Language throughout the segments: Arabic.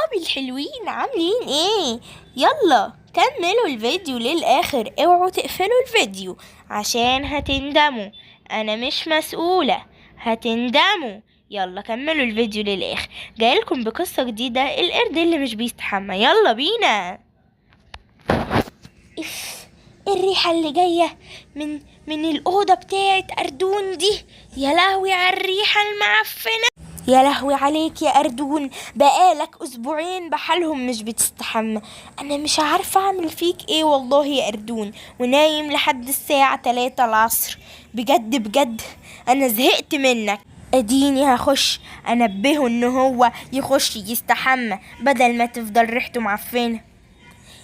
أصحابي الحلوين عاملين ايه؟ يلا كملوا الفيديو للآخر، اوعوا تقفلوا الفيديو عشان هتندموا. أنا مش مسؤولة، هتندموا. يلا كملوا الفيديو للآخر، جايلكم بقصة جديدة، القرد اللي مش بيستحمى. يلا بينا. اف، الريحة اللي جاية من الأوضة بتاعت أردون دي، يا لهوي على الريحة المعفنة. يا لهوي عليك يا أردون، بقالك أسبوعين بحالهم مش بتستحمى. أنا مش عارفة أعمل فيك إيه والله يا أردون، ونايم لحد الساعة 3 العصر. بجد بجد أنا زهقت منك. أديني هخش أنبهه إن هو يخش يستحمى بدل ما تفضل ريحته معفنة.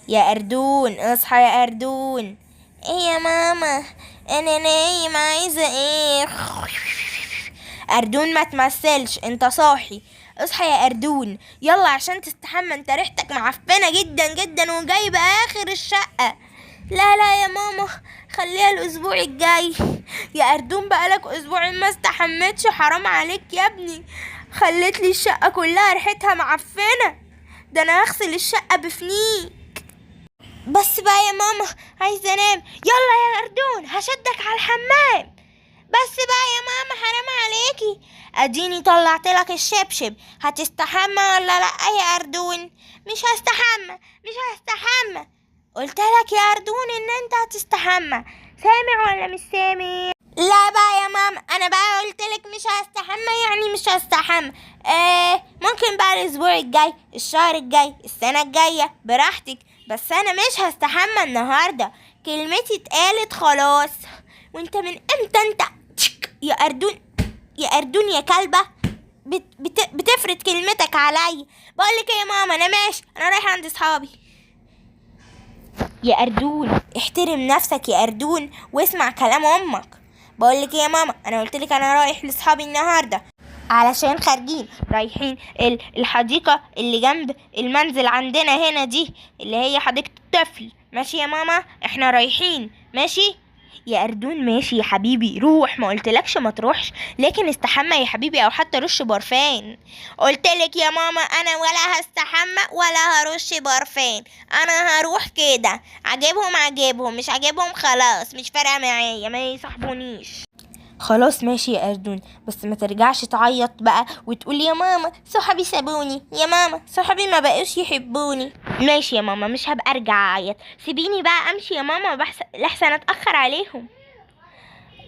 يا أردون اصحى يا أردون. إيه يا ماما؟ أنا نايم، عايزة إيه؟ أردون ما تمثلش، انت صاحي. اصحى يا أردون يلا عشان تستحمى، انت ريحتك معفنة جدا جدا وجايبة آخر الشقة. لا لا يا ماما، خليها الأسبوع الجاي. يا أردون بقالك أسبوعين ما استحمتش، حرام عليك يا ابني، خليت لي الشقة كلها ريحتها معفنة. ده أنا هغسل الشقة بفنيك. بس بقى يا ماما، عايزة أنام. يلا يا أردون هشدك على الحمام. بس بقى يا ماما حرام عليكي، اديني طلعتلك الشبشب، هتستحمى ولا لا يا اردون؟ مش هستحمى، مش هستحمى. قلتلك يا اردون ان انت هتستحمى، سامع ولا مش سامع؟ لا بقى يا ماما، انا بقى قلتلك مش هستحمى يعني مش هستحمى. ممكن بقى الاسبوع الجاي، الشهر الجاي، السنة الجاية، براحتك، بس انا مش هستحمى النهاردة. كلمتي اتقالت خلاص. وانت من امتى انت يا أردون، يا أردون يا كلبة، بتفرد كلمتك علي. بقولك ايه يا ماما، انا ماشي، انا رايحة عند اصحابي. يا أردون احترم نفسك يا أردون واسمع كلام امك. بقولك ايه يا ماما، انا قلتلك انا رايح لاصحابي النهاردة علشان خارجين رايحين الحديقة اللي جنب المنزل عندنا هنا دي، اللي هي حديقة الطفل. ماشي يا ماما، احنا رايحين. ماشي يا أردون، ماشي يا حبيبي، روح، ما قلتلكش ما تروحش، لكن استحمى يا حبيبي او حتى رش برفان. قلتلك يا ماما انا ولا هستحمى ولا هرش برفان، انا هروح كده، عجبهم مش عجبهم خلاص، مش فارقه معايا، ما يصاحبونيش. خلاص ماشي يا أردون، بس ما ترجعش تعيط بقى وتقول يا ماما صحابي سابوني، يا ماما صحابي ما بقوش يحبوني. ماشي يا ماما، مش هبقى ارجع اعيط، سيبيني بقى امشي يا ماما لحسن اتاخر عليهم.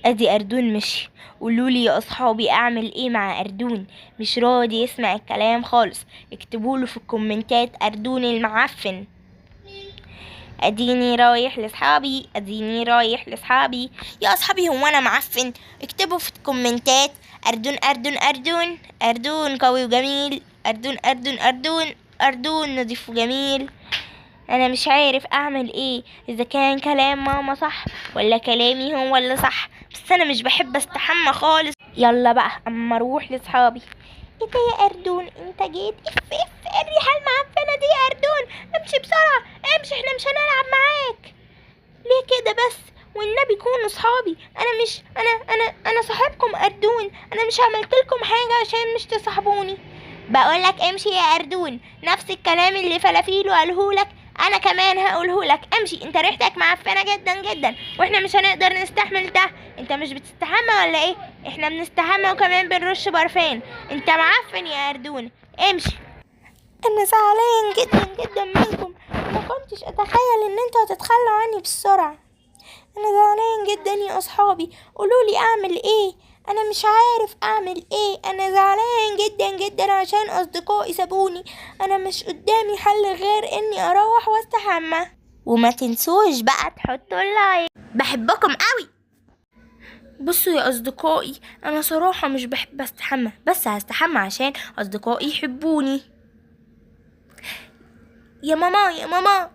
ادي أردون مشي. قولولي يا اصحابي اعمل ايه مع أردون، مش راضي يسمع الكلام خالص. اكتبوله في الكومنتات أردون المعفن. اديني رايح لاصحابي، اديني رايح لاصحابي. يا اصحابي هو انا معفن؟ اكتبوا في الكومنتات أردون أردون أردون، أردون قوي وجميل، أردون أردون أردون، أردون نظيف وجميل. انا مش عارف اعمل ايه، اذا كان كلام ماما صح ولا كلامي هو اللي صح، بس انا مش بحب استحمى خالص. يلا بقى اما اروح لاصحابي. ايه ده يا أردون، انت جيت؟ اف الريحة المعفنة دي يا أردون، امشي بسرعة، امشي، احنا مش هنلعب معاك. ليه كده بس؟ والنبي كونوا صحابي، انا مش انا صاحبكم أردون، انا مش عملتلكم حاجة عشان مش تصاحبوني. بقولك امشي يا أردون، نفس الكلام اللي فلافيلو قالهولك انا كمان هقولهولك، امشي، انت ريحتك معفنة جدا جدا واحنا مش هنقدر نستحمل ده. انت مش بتستحمى ولا ايه؟ احنا بنستحمى وكمان بنرش برفان، انت معفن يا أردون، امشي. انا زعلان جدا جدا منكم، ما كنتش اتخيل ان انتوا هتتخلوا عني بسرعة. انا زعلان جدا يا اصحابي، قولولي اعمل ايه، انا مش عارف اعمل ايه، انا زعلان جدا جدا عشان اصدقائي سابوني، انا مش قدامي حل غير اني اروح واستحمى. وما تنسوش بقى تحطوا اللايك، بحبكم قوي. بصوا يا اصدقائي، انا صراحة مش بحب استحمى، بس هستحمى عشان اصدقائي يحبوني. يا ماما يا ماما.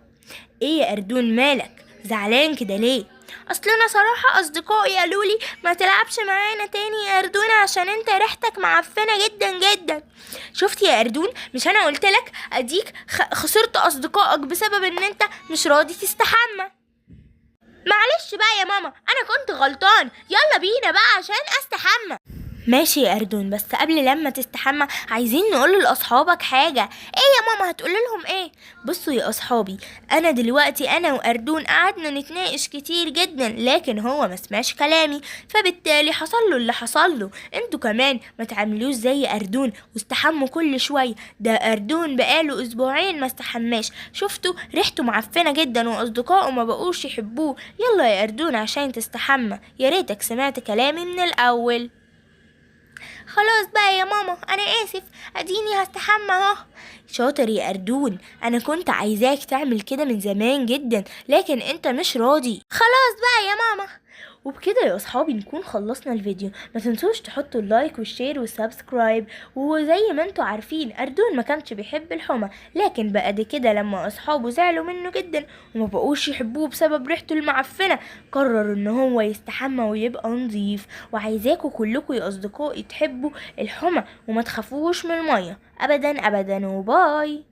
ايه يا أردون مالك زعلان كده ليه؟ اصل انا صراحة اصدقائي قالولي ما تلعبش معانا تاني يا أردون عشان انت ريحتك معفنة جدا جدا. شفت يا أردون، مش انا قلتلك اديك خسرت اصدقائك بسبب ان انت مش راضي تستحمى. معلش بقى يا ماما، انا كنت غلطان، يلا بينا بقى عشان استحمى. ماشي يا أردون، بس قبل لما تستحمى عايزين نقول لأصحابك حاجة. ايه يا ماما هتقول لهم ايه؟ بصوا يا أصحابي، أنا دلوقتي أنا وأردون قعدنا نتناقش كتير جدا، لكن هو ما سمعش كلامي، فبالتالي حصل له اللي حصل له. انتوا كمان ما تعملوش زي أردون واستحموا كل شوية. ده أردون بقاله أسبوعين ما استحماش، شفتوا ريحته معفنة جدا وأصدقائه ما بقوش يحبوه. يلا يا أردون عشان تستحمى، يا ريتك سمعت كلامي من الأول. خلاص بقى يا ماما، انا اسف، اديني هستحمى اهو. شاطر يا اردون، انا كنت عايزاك تعمل كده من زمان جدا، لكن انت مش راضي. خلاص بقى يا ماما. وبكده يا اصحابي نكون خلصنا الفيديو. ما تنسوش تحطوا اللايك والشير والسبسكرايب. وزي ما انتوا عارفين اردون ما كانش بيحب الحمى، لكن بعد كده لما اصحابه زعلوا منه جدا وما بقوش يحبوه بسبب ريحته المعفنه، قرر ان هو يستحمى ويبقى نظيف. وعايزاكوا كلكوا يا اصدقائي تحبوا الحمى وما تخافوش من الميه ابدا ابدا. وباي.